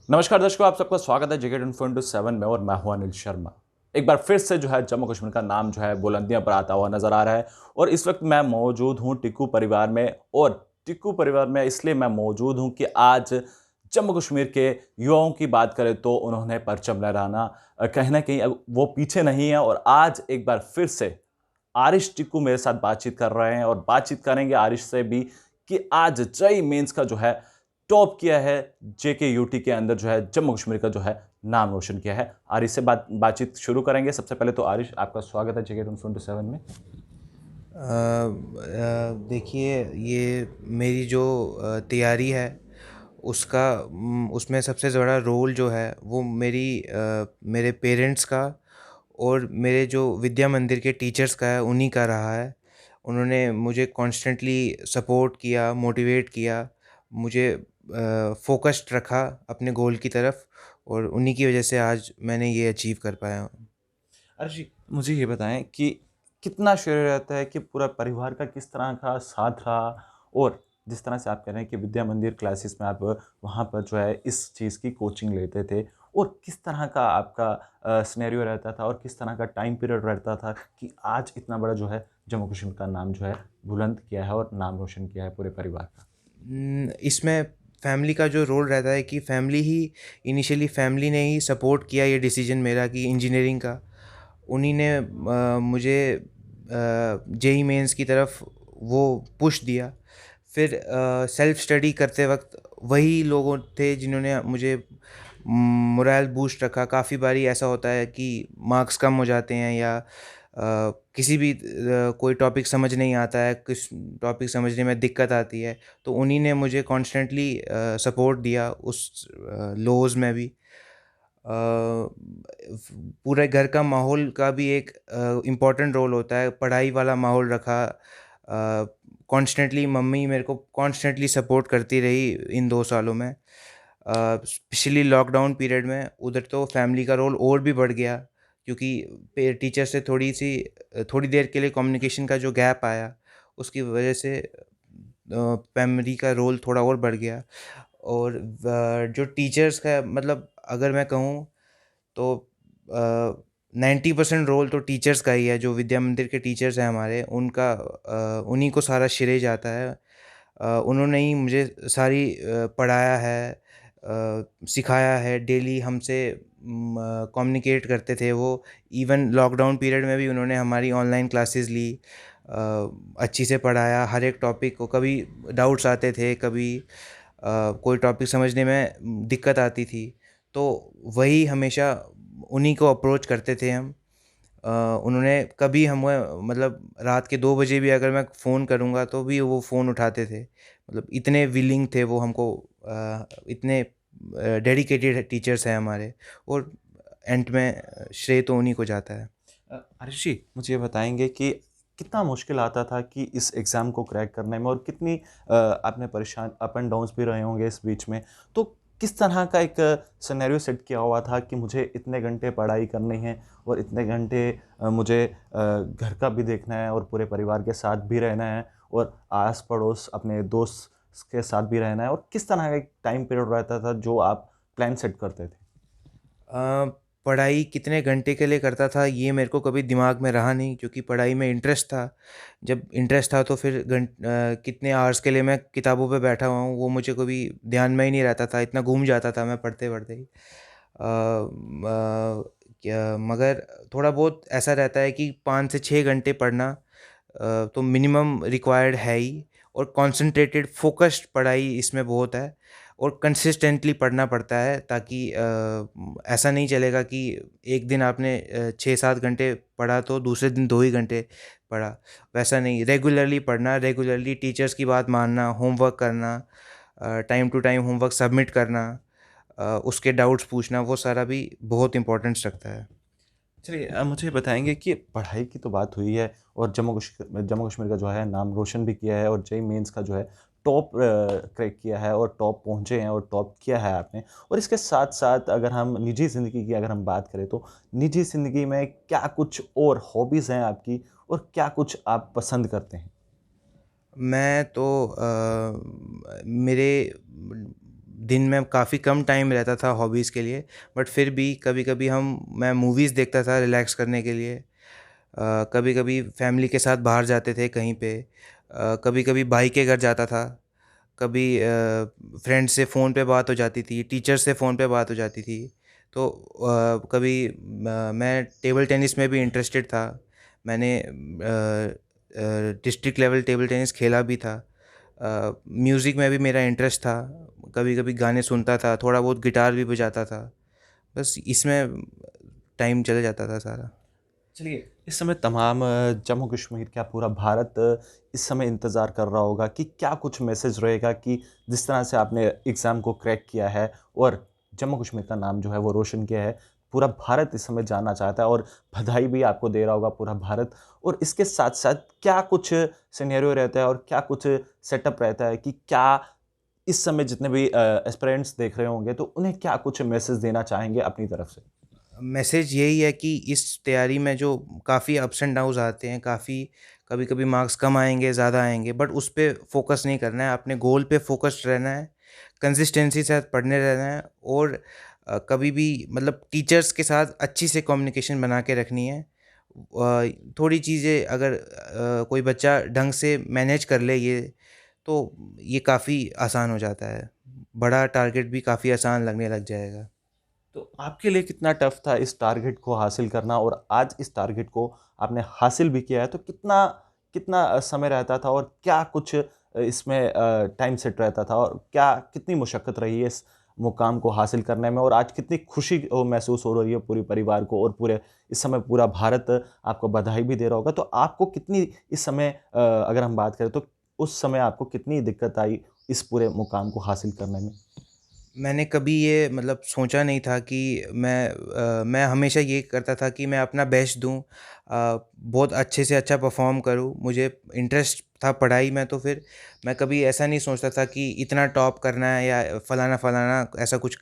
नमस्कार दर्शकों, आप सबका स्वागत है जेके 24/7 में और मैं हूं अनिल शर्मा। एक बार फिर से जो है जम्मू कश्मीर का नाम जो है बुलंदियों पर आता हुआ नजर आ रहा है। और इस वक्त मैं मौजूद हूं टिक्कू परिवार में। और टिक्कू परिवार में इसलिए मैं मौजूद हूं कि आज जम्मू कश्मीर के युवाओं की बात करें तो उन्होंने परचम लहराना कहीं ना कहीं अब वो पीछे नहीं है। और आज एक बार फिर से आरिश टिक्कू मेरे साथ बातचीत कर रहे हैं और बातचीत करेंगे आरिश से भी कि आज जेईई मेंस का जो है टॉप किया है, जेके यूटी के अंदर जो है जम्मू कश्मीर का जो है नाम रोशन किया है। आरिश से बातचीत शुरू करेंगे। सबसे पहले तो आरिश, आपका स्वागत है जेके 24/7 में। देखिए, ये मेरी जो तैयारी है उसका उसमें सबसे बड़ा रोल जो है वो मेरे पेरेंट्स का और मेरे जो विद्या मंदिर के टीचर्स का है, उन्हीं का रहा है। उन्होंने मुझे कॉन्स्टेंटली सपोर्ट किया, मोटिवेट किया, मुझे फोकस्ड रखा अपने गोल की तरफ, और उन्हीं की वजह से आज मैंने ये अचीव कर पाया हूँ। आरिश जी, मुझे ये बताएं कि कितना श्रेय रहता है कि पूरा परिवार का किस तरह का साथ रहा। और जिस तरह से आप कह रहे हैं कि विद्या मंदिर क्लासेस में आप वहाँ पर जो है इस चीज़ की कोचिंग लेते थे, और किस तरह का आपका सिनेरियो रहता था और किस तरह का टाइम पीरियड रहता था कि आज इतना बड़ा जो है जम्मू कश्मीर का नाम जो है बुलंद किया है और नाम रोशन किया है पूरे परिवार का। इसमें फैमिली का जो रोल रहता है कि फैमिली ने ही सपोर्ट किया ये डिसीजन मेरा कि इंजीनियरिंग का। उन्हीं ने मुझे जेई मेंस की तरफ वो पुश दिया। फिर सेल्फ स्टडी करते वक्त वही लोगों थे जिन्होंने मुझे मोरल बूस्ट रखा। काफ़ी बारी ऐसा होता है कि मार्क्स कम हो जाते हैं, या किसी भी कोई टॉपिक समझ नहीं आता है, किस टॉपिक समझने में दिक्कत आती है, तो उन्हीं ने मुझे कॉन्स्टेंटली सपोर्ट दिया उस लोज़ में भी। पूरे घर का माहौल का भी एक इम्पोर्टेंट रोल होता है, पढ़ाई वाला माहौल रखा। कॉन्स्टेंटली मम्मी मेरे को कॉन्स्टेंटली सपोर्ट करती रही इन 2 सालों में। स्पेशली लॉकडाउन पीरियड में उधर तो फैमिली का रोल और भी बढ़ गया, क्योंकि टीचर से थोड़ी देर के लिए कम्युनिकेशन का जो गैप आया, उसकी वजह से फैमिली का रोल थोड़ा और बढ़ गया। और जो टीचर्स का मतलब अगर मैं कहूँ तो 90% रोल तो टीचर्स का ही है। जो विद्या मंदिर के टीचर्स हैं हमारे, उनका उन्हीं को सारा श्रेय जाता है। उन्होंने ही मुझे पढ़ाया है, सिखाया है। डेली हमसे कम्युनिकेट करते थे वो। इवन लॉकडाउन पीरियड में भी उन्होंने हमारी ऑनलाइन क्लासेस ली, अच्छी से पढ़ाया हर एक टॉपिक को। कभी डाउट्स आते थे, कभी कोई टॉपिक समझने में दिक्कत आती थी, तो वही हमेशा उन्हीं को अप्रोच करते थे हम। उन्होंने कभी हमें मतलब रात के 2 बजे भी अगर मैं फ़ोन करूँगा तो भी वो फ़ोन उठाते थे। मतलब इतने विलिंग थे वो हमको, इतने डेडिकेटेड टीचर्स हैं हमारे। और एंड में श्रेय तो उन्हीं को जाता है। आरिश जी, मुझे ये बताएंगे कि कितना मुश्किल आता था कि इस एग्ज़ाम को क्रैक करने में, और कितनी आपने परेशान अप एंड डाउन्स भी रहे होंगे इस बीच में। तो किस तरह का एक सिनेरियो सेट किया हुआ था कि मुझे इतने घंटे पढ़ाई करनी है और इतने घंटे मुझे घर का भी देखना है और पूरे परिवार के साथ भी रहना है और आस पड़ोस अपने दोस्त के साथ भी रहना है, और किस तरह का एक टाइम पीरियड रहता था जो आप प्लान सेट करते थे? अ, पढ़ाई कितने घंटे के लिए करता था ये मेरे को कभी दिमाग में रहा नहीं, क्योंकि पढ़ाई में इंटरेस्ट था। जब इंटरेस्ट था तो फिर कितने आवर्स के लिए मैं किताबों पे बैठा हुआ हूँ वो मुझे कभी ध्यान में ही नहीं रहता था। इतना घूम जाता था मैं पढ़ते पढ़ते ही। क्या मगर थोड़ा बहुत ऐसा रहता है कि 5 से 6 घंटे पढ़ना तो मिनिमम रिक्वायर्ड है ही। और कंसंट्रेटेड फोकस्ड पढ़ाई इसमें बहुत है, और कंसिस्टेंटली पढ़ना पड़ता है, ताकि ऐसा नहीं चलेगा कि एक दिन आपने 6-7 घंटे पढ़ा तो दूसरे दिन 2 ही घंटे पढ़ा। वैसा नहीं, रेगुलरली पढ़ना, रेगुलरली टीचर्स की बात मानना, होमवर्क करना, time to time homework submit करना, उसके डाउट्स पूछना, वो सारा भी बहुत इम्पोर्टेंस रखता है। चलिए, मुझे बताएँगे कि पढ़ाई की तो बात हुई है और जम्मू कश्मीर का जो है नाम रोशन भी किया है और जेईई मेंस का जो है टॉप क्रैक किया है और टॉप पहुँचे हैं और टॉप किया है आपने। और इसके साथ-साथ अगर हम निजी ज़िंदगी की अगर हम बात करें तो निजी ज़िंदगी में क्या कुछ और हॉबीज़ हैं आपकी, और क्या कुछ आप पसंद करते हैं? मैं तो मेरे दिन में काफ़ी कम टाइम रहता था हॉबीज़ के लिए, बट फिर भी कभी-कभी मैं मूवीज़ देखता था रिलैक्स करने के लिए। कभी-कभी फैमिली के साथ बाहर जाते थे कहीं पे। कभी-कभी भाई के घर जाता था। कभी फ्रेंड से फ़ोन पे बात हो जाती थी, टीचर से फ़ोन पे बात हो जाती थी। तो कभी मैं टेबल टेनिस में भी इंटरेस्टेड था। मैंने डिस्ट्रिक्ट लेवल टेबल टेनिस खेला भी था। म्यूज़िक में भी मेरा इंटरेस्ट था। कभी-कभी गाने सुनता था, थोड़ा बहुत गिटार भी बजाता था। बस इसमें टाइम चला जाता था सारा। चलिए, इस समय तमाम जम्मू कश्मीर क्या पूरा भारत इस समय इंतज़ार कर रहा होगा कि क्या कुछ मैसेज रहेगा कि जिस तरह से आपने एग्ज़ाम को क्रैक किया है और जम्मू कश्मीर का नाम जो है वो रोशन किया है, पूरा भारत इस समय जानना चाहता है और बधाई भी आपको दे रहा होगा पूरा भारत। और इसके साथ-साथ क्या कुछ सिनेरियो रहता है और क्या कुछ सेटअप रहता है कि क्या इस समय जितने भी एस्पिरेंट्स देख रहे होंगे, तो उन्हें क्या कुछ मैसेज देना चाहेंगे अपनी तरफ से? मैसेज यही है कि इस तैयारी में जो काफ़ी अप्स एंड डाउन्स आते हैं, काफ़ी कभी-कभी मार्क्स कम आएँगे, ज़्यादा आएँगे, बट उस पे फ़ोकस नहीं करना है, अपने गोल पे फ़ोकस्ड रहना है, कंसिस्टेंसी से साथ पढ़ने रहना है और कभी भी मतलब टीचर्स के साथ अच्छी से कम्युनिकेशन बना के रखनी है। थोड़ी चीज़ें अगर कोई बच्चा ढंग से मैनेज कर ले ये, तो ये काफ़ी आसान हो जाता है। बड़ा टारगेट भी काफ़ी आसान लगने लग जाएगा। तो आपके लिए कितना टफ था इस टारगेट को हासिल करना और आज इस टारगेट को आपने हासिल भी किया है तो कितना कितना समय रहता था और क्या कुछ इसमें टाइम सेट रहता था और क्या कितनी मुशक्कत रही है इस मुकाम को हासिल करने में और आज कितनी खुशी महसूस हो रही है पूरे परिवार को और पूरे इस समय पूरा भारत आपको बधाई भी दे रहा होगा तो आपको कितनी इस समय अगर हम बात करें तो उस समय आपको कितनी दिक्कत आई इस पूरे मुकाम को हासिल करने में? मैंने कभी ये मतलब सोचा नहीं था कि मैं हमेशा ये करता था कि मैं अपना बेस्ट दूँ, बहुत अच्छे से अच्छा परफ़ॉर्म करूँ। मुझे इंटरेस्ट था पढ़ाई में, तो फिर मैं कभी ऐसा नहीं सोचता था कि इतना टॉप करना है या फलाना-फलाना ऐसा कुछ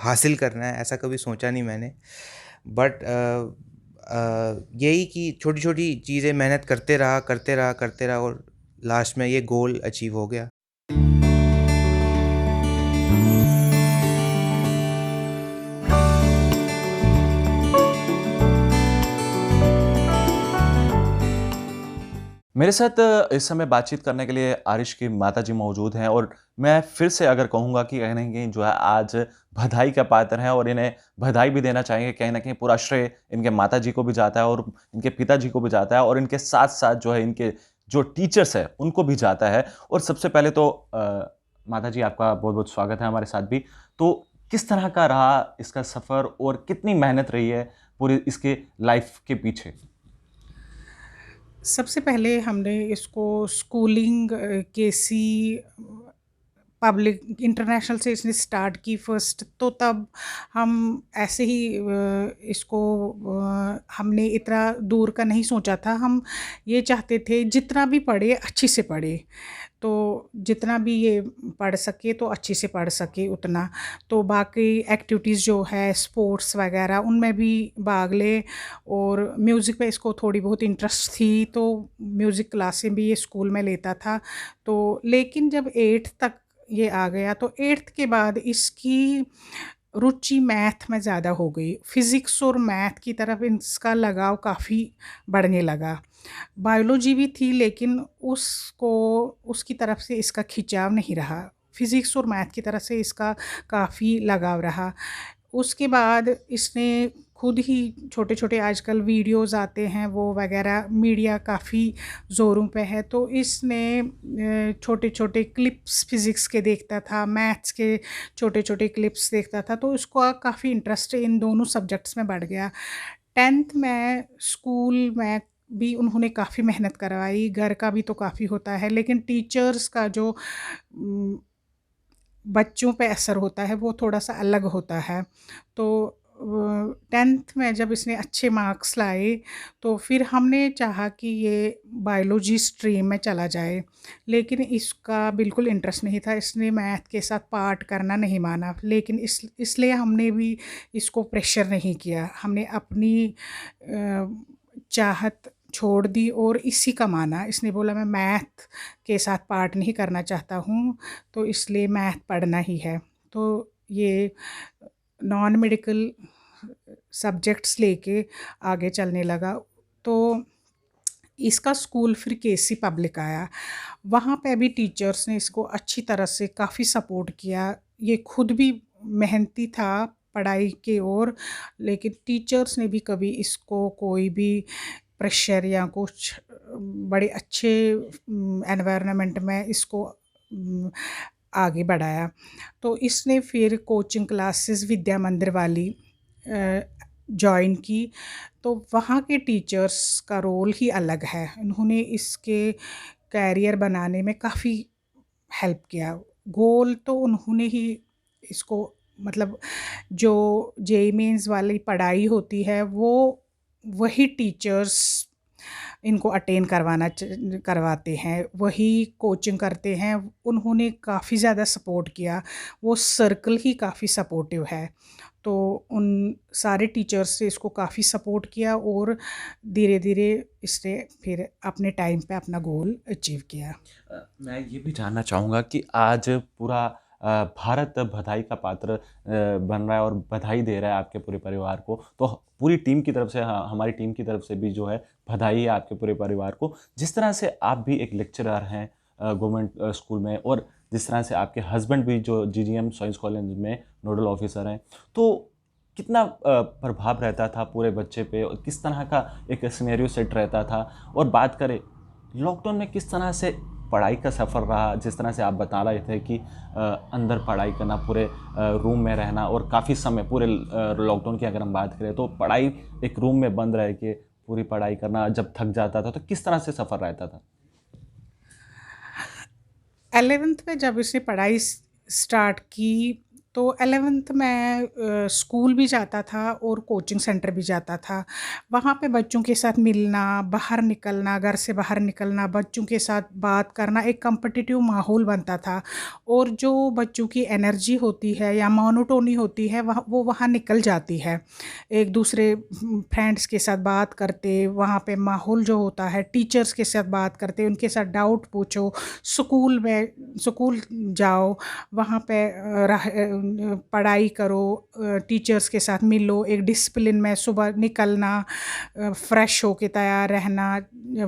हासिल करना है, ऐसा कभी सोचा नहीं मैंने। बट यही कि छोटी-छोटी चीज़ें मेहनत करते रहा और लास्ट में ये गोल अचीव हो गया। मेरे साथ इस समय बातचीत करने के लिए आरिश की माताजी मौजूद हैं और मैं फिर से अगर कहूँगा कि कहीं न कहीं जो है आज बधाई का पात्र हैं और इन्हें बधाई भी देना चाहेंगे। कहीं न कहीं पूरा श्रेय इनके माताजी को भी जाता है और इनके पिताजी को भी जाता है और इनके साथ-साथ जो है इनके जो टीचर्स हैं, उनको भी जाता है। और सबसे पहले तो माताजी आपका बहुत-बहुत स्वागत है हमारे साथ भी। तो किस तरह का रहा इसका सफ़र और कितनी मेहनत रही है पूरी इसके लाइफ़ के पीछे? सबसे पहले हमने इसको स्कूलिंग केसी पब्लिक इंटरनेशनल से इसने स्टार्ट की फर्स्ट, तो तब हम ऐसे ही इसको हमने इतना दूर का नहीं सोचा था। हम ये चाहते थे जितना भी पढ़े अच्छी से पढ़े, तो जितना भी ये पढ़ सके तो अच्छे से पढ़ सके उतना। तो बाकी एक्टिविटीज़ जो है स्पोर्ट्स वगैरह उनमें भी भाग ले और म्यूज़िक में इसको थोड़ी बहुत इंटरेस्ट थी, तो म्यूज़िक क्लासें भी ये स्कूल में लेता था। तो लेकिन जब 8th तक ये आ गया तो 8th के बाद इसकी रुचि मैथ में ज़्यादा हो गई। फ़िज़िक्स और मैथ की तरफ इसका लगाव काफ़ी बढ़ने लगा। बायोलॉजी भी थी लेकिन उसको उसकी तरफ से इसका खिंचाव नहीं रहा। फ़िज़िक्स और मैथ की तरफ से इसका काफ़ी लगाव रहा। उसके बाद इसने खुद ही छोटे-छोटे आजकल वीडियोज़ आते हैं वो वगैरह, मीडिया काफ़ी ज़ोरों पे है, तो इसने छोटे-छोटे क्लिप्स फ़िज़िक्स के देखता था, मैथ्स के छोटे-छोटे क्लिप्स देखता था, तो उसको काफ़ी इंटरेस्ट इन दोनों सब्जेक्ट्स में बढ़ गया। 10th में स्कूल में भी उन्होंने काफ़ी मेहनत करवाई, घर का भी तो काफ़ी होता है, लेकिन टीचर्स का जो उम, बच्चों पे असर होता है वो थोड़ा-सा अलग होता है। तो 10th में जब इसने अच्छे मार्क्स लाए तो फिर हमने चाहा कि ये बायोलॉजी स्ट्रीम में चला जाए, लेकिन इसका बिल्कुल इंटरेस्ट नहीं था। इसने मैथ के साथ पार्ट करना नहीं माना, लेकिन इसलिए हमने भी इसको प्रेशर नहीं किया। हमने अपनी चाहत छोड़ दी और इसी का माना। इसने बोला मैं मैथ के साथ पार्ट नहीं करना चाहता हूँ, तो इसलिए मैथ पढ़ना ही है। तो ये नॉन मेडिकल सब्जेक्ट्स लेके आगे चलने लगा। तो इसका स्कूल फिर केसी पब्लिक आया। वहाँ पे भी टीचर्स ने इसको अच्छी तरह से काफ़ी सपोर्ट किया। ये खुद भी मेहनती था पढ़ाई की ओर, लेकिन टीचर्स ने भी कभी इसको कोई भी प्रेशर या कुछ बड़े अच्छे एनवायरनमेंट में इसको आगे बढ़ाया। तो इसने फिर कोचिंग क्लासेस विद्या मंदिर वाली जॉइन की। तो वहाँ के टीचर्स का रोल ही अलग है। उन्होंने इसके कैरियर बनाने में काफ़ी हेल्प किया। गोल तो उन्होंने ही इसको, मतलब जो जेईई मेंस वाली पढ़ाई होती है वो वही टीचर्स इनको अटेन करवाते हैं, वही कोचिंग करते हैं। उन्होंने काफ़ी ज़्यादा सपोर्ट किया, वो सर्कल ही काफ़ी सपोर्टिव है। तो उन सारे टीचर्स से इसको काफ़ी सपोर्ट किया और धीरे-धीरे इसने फिर अपने टाइम पे अपना गोल अचीव किया। मैं ये भी जानना चाहूँगा कि आज पूरा भारत बधाई का पात्र बन रहा है और बधाई दे रहा है आपके पूरे परिवार को। तो पूरी टीम की तरफ से, हमारी टीम की तरफ से भी जो है बधाई है आपके पूरे परिवार को। जिस तरह से आप भी एक लेक्चरर हैं गवर्नमेंट स्कूल में, और जिस तरह से आपके हस्बैंड भी जो जीजीएम साइंस कॉलेज में नोडल ऑफिसर हैं, तो कितना प्रभाव रहता था पूरे बच्चे पे, और किस तरह का एक सिनेरियो सेट रहता था? और बात करें लॉकडाउन में किस तरह से पढ़ाई का सफ़र रहा, जिस तरह से आप बता रहे थे कि अंदर पढ़ाई करना, पूरे रूम में रहना, और काफ़ी समय पूरे लॉकडाउन की अगर हम बात करें तो पढ़ाई एक रूम में बंद रह के पूरी पढ़ाई करना, जब थक जाता था तो किस तरह से सफ़र रहता था? 11th में जब इसने पढ़ाई स्टार्ट की, तो 11th में स्कूल भी जाता था और कोचिंग सेंटर भी जाता था। वहाँ पे बच्चों के साथ मिलना, बाहर निकलना, घर से बाहर निकलना, बच्चों के साथ बात करना, एक कॉम्पिटिटिव माहौल बनता था। और जो बच्चों की एनर्जी होती है या मोनोटोनी होती है, वो वहाँ निकल जाती है। एक दूसरे फ्रेंड्स के साथ बात करते, वहाँ पे माहौल जो होता है, टीचर्स के साथ बात करते, उनके साथ डाउट पूछो, स्कूल जाओ, वहाँ पे पढ़ाई करो, टीचर्स के साथ मिलो, एक डिसिप्लिन में सुबह निकलना, फ्रेश होके तैयार रहना,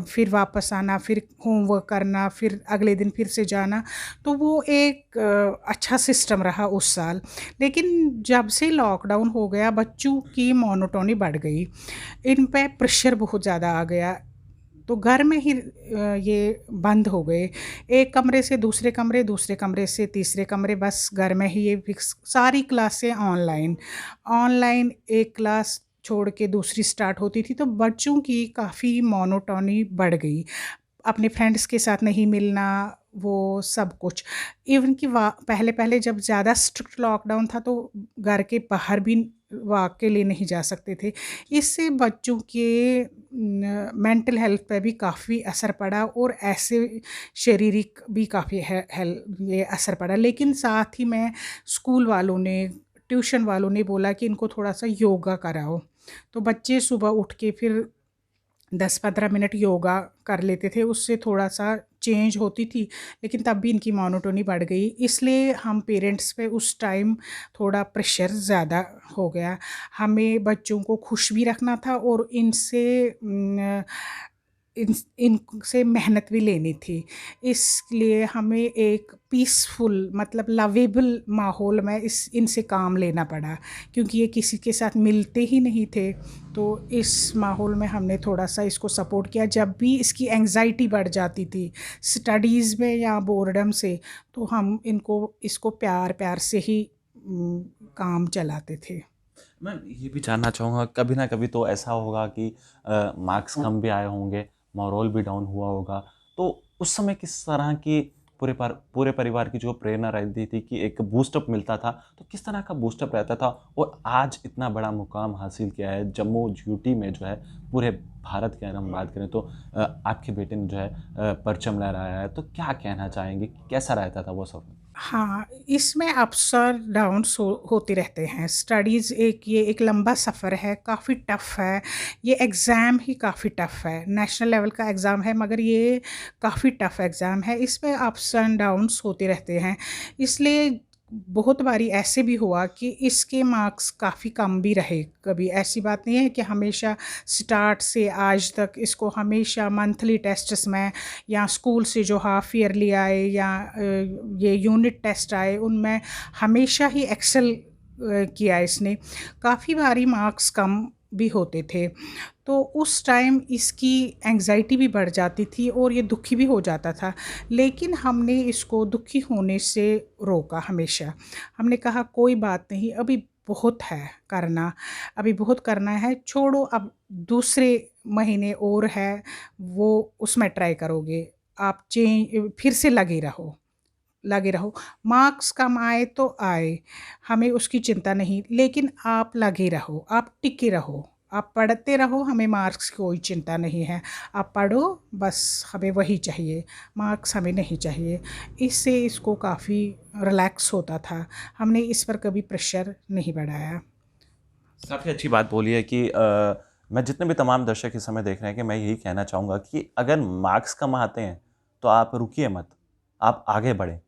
फिर वापस आना, फिर होमवर्क करना, फिर अगले दिन फिर से जाना। तो वो एक अच्छा सिस्टम रहा उस साल। लेकिन जब से लॉकडाउन हो गया, बच्चों की मोनोटोनी बढ़ गई, इन पे प्रेशर बहुत ज़्यादा आ गया। तो घर में ही ये बंद हो गए। एक कमरे से दूसरे कमरे, दूसरे कमरे से तीसरे कमरे, बस घर में ही ये फिक्स। सारी क्लासें ऑनलाइन। ऑनलाइन एक क्लास छोड़ के दूसरी स्टार्ट होती थी, तो बच्चों की काफ़ी मोनोटोनी बढ़ गई। अपने फ्रेंड्स के साथ नहीं मिलना, वो सब कुछ। इवन कि पहले जब ज़्यादा स्ट्रिक्ट लॉकडाउन था, तो घर के बाहर भी वॉक के लिए नहीं जा सकते थे। इससे बच्चों के मेंटल हेल्थ पे भी काफ़ी असर पड़ा, और ऐसे शारीरिक भी काफ़ी ये असर पड़ा। लेकिन साथ ही में स्कूल वालों ने, ट्यूशन वालों ने बोला कि इनको थोड़ा-सा योगा कराओ। तो बच्चे सुबह उठ के फिर 10-15 मिनट योगा कर लेते थे, उससे थोड़ा-सा चेंज होती थी, लेकिन तब भी इनकी मोनोटोनी बढ़ गई। इसलिए हम पेरेंट्स पे उस टाइम थोड़ा प्रेशर ज़्यादा हो गया। हमें बच्चों को खुश भी रखना था और इनसे मेहनत भी लेनी थी। इसलिए हमें एक पीसफुल, मतलब लवेबल माहौल में इनसे काम लेना पड़ा, क्योंकि ये किसी के साथ मिलते ही नहीं थे। तो इस माहौल में हमने थोड़ा-सा इसको सपोर्ट किया। जब भी इसकी एंग्ज़ायटी बढ़ जाती थी स्टडीज़ में या बोर्डम से, तो हम इसको प्यार-प्यार से ही काम चलाते थे। मैं ये भी जानना चाहूँगा, कभी ना कभी तो ऐसा होगा कि मार्क्स कम भी आए होंगे, मोरल भी डाउन हुआ होगा, तो उस समय किस तरह की पूरे परिवार की जो प्रेरणा रहती थी कि एक बूस्टअप मिलता था, तो किस तरह का बूस्टअप रहता था? और आज इतना बड़ा मुकाम हासिल किया है जम्मू यूटी में, जो है पूरे भारत की अगर हम बात करें तो आपके बेटे ने जो है परचम लहराया है, तो क्या कहना चाहेंगे? कैसा रहता था वो सफ़र? हाँ, इसमें अप्स और डाउन्स होते रहते हैं। स्टडीज़ ये एक लंबा सफ़र है, काफ़ी टफ़ है। ये एग्ज़ाम ही काफ़ी टफ़ है। नेशनल लेवल का एग्ज़ाम है, मगर ये काफ़ी टफ़ एग्ज़ाम है। इसमें अप्स एंड डाउन्स होते रहते हैं। इसलिए बहुत बारी ऐसे भी हुआ कि इसके मार्क्स काफ़ी कम भी रहे। कभी ऐसी बात नहीं है कि हमेशा स्टार्ट से आज तक इसको हमेशा मंथली टेस्ट्स में या स्कूल से जो हाफ ईयरली आए या ये यूनिट टेस्ट आए उनमें हमेशा ही एक्सेल किया इसने। काफ़ी बारी मार्क्स कम भी होते थे, तो उस टाइम इसकी एंग्ज़ायटी भी बढ़ जाती थी और ये दुखी भी हो जाता था। लेकिन हमने इसको दुखी होने से रोका हमेशा। हमने कहा कोई बात नहीं, अभी बहुत है करना, अभी बहुत करना है, छोड़ो अब दूसरे महीने और है, वो उसमें ट्राई करोगे। आप फिर से लगे रहो। मार्क्स कम आए तो आए, हमें उसकी चिंता नहीं, लेकिन आप लगे रहो, आप टिके रहो, आप पढ़ते रहो, हमें मार्क्स की कोई चिंता नहीं है। आप पढ़ो, बस हमें वही चाहिए, मार्क्स हमें नहीं चाहिए। इससे इसको काफ़ी रिलैक्स होता था। हमने इस पर कभी प्रेशर नहीं बढ़ाया। काफ़ी अच्छी बात बोली है कि मैं जितने भी तमाम दर्शक इस समय देख रहे हैं कि मैं यही कहना चाहूँगा कि अगर मार्क्स कम आते हैं तो आप रुकिए मत, आप आगे बढ़ें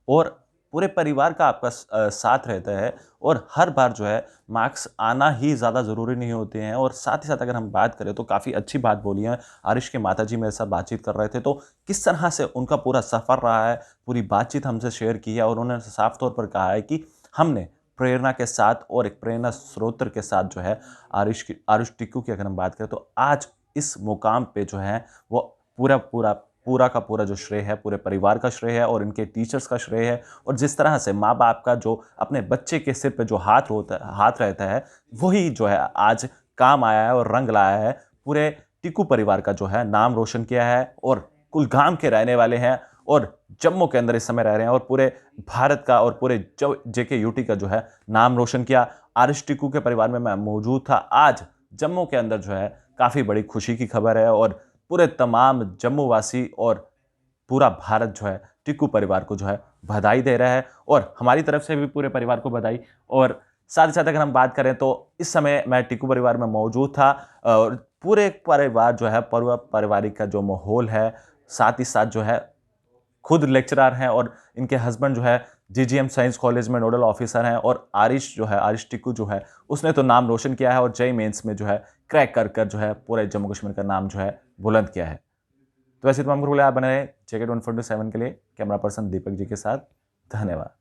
और पूरे परिवार का आपका साथ रहता है और हर बार जो है मार्क्स आना ही ज़्यादा ज़रूरी नहीं होते हैं। और साथ ही साथ अगर हम बात करें तो काफ़ी अच्छी बात बोली है। आरिश के माताजी मेरे साथ बातचीत कर रहे थे तो किस तरह से उनका पूरा सफ़र रहा है, पूरी बातचीत हमसे शेयर की है और उन्होंने साफ तौर पर कहा है कि हमने प्रेरणा के साथ और एक प्रेरणा स्रोत के साथ जो है आरुष टिक्कू की अगर हम बात करें तो आज इस मुकाम पे जो है वो पूरा का पूरा जो श्रेय है पूरे परिवार का श्रेय है और इनके टीचर्स का श्रेय है। और जिस तरह से माँ बाप का जो अपने बच्चे के सिर पे जो हाथ रहता है वही जो है आज काम आया है और रंग लाया है। पूरे टिक्कू परिवार का जो है नाम रोशन किया है और कुलगाम के रहने वाले हैं और जम्मू के अंदर इस समय रह रहे हैं और पूरे भारत का और पूरे जेके यूटी का जो है नाम रोशन किया। आरिश टिक्कू के परिवार में मैं मौजूद था। आज जम्मू के अंदर जो है काफ़ी बड़ी खुशी की खबर है और पूरे तमाम जम्मू वासी और पूरा भारत जो है टिक्कू परिवार को जो है बधाई दे रहा है और हमारी तरफ से भी पूरे परिवार को बधाई। और साथ ही साथ अगर हम बात करें तो इस समय मैं टिक्कू परिवार में मौजूद था और पूरे परिवार जो है पारिवारिक का जो माहौल है, साथ ही साथ जो है खुद लेक्चरर हैं और इनके हस्बैंड जो है जीजीएम साइंस कॉलेज में नोडल ऑफिसर हैं और आरिश टिक्कू जो है उसने तो नाम रोशन किया है और जेईई मेंस में जो है क्रैक कर जो है पूरे जम्मू कश्मीर का नाम जो है बुलंद किया है। तो ऐसे तमाम आप बने रहे जेके 147 के लिए। कैमरा पर्सन दीपक जी के साथ, धन्यवाद।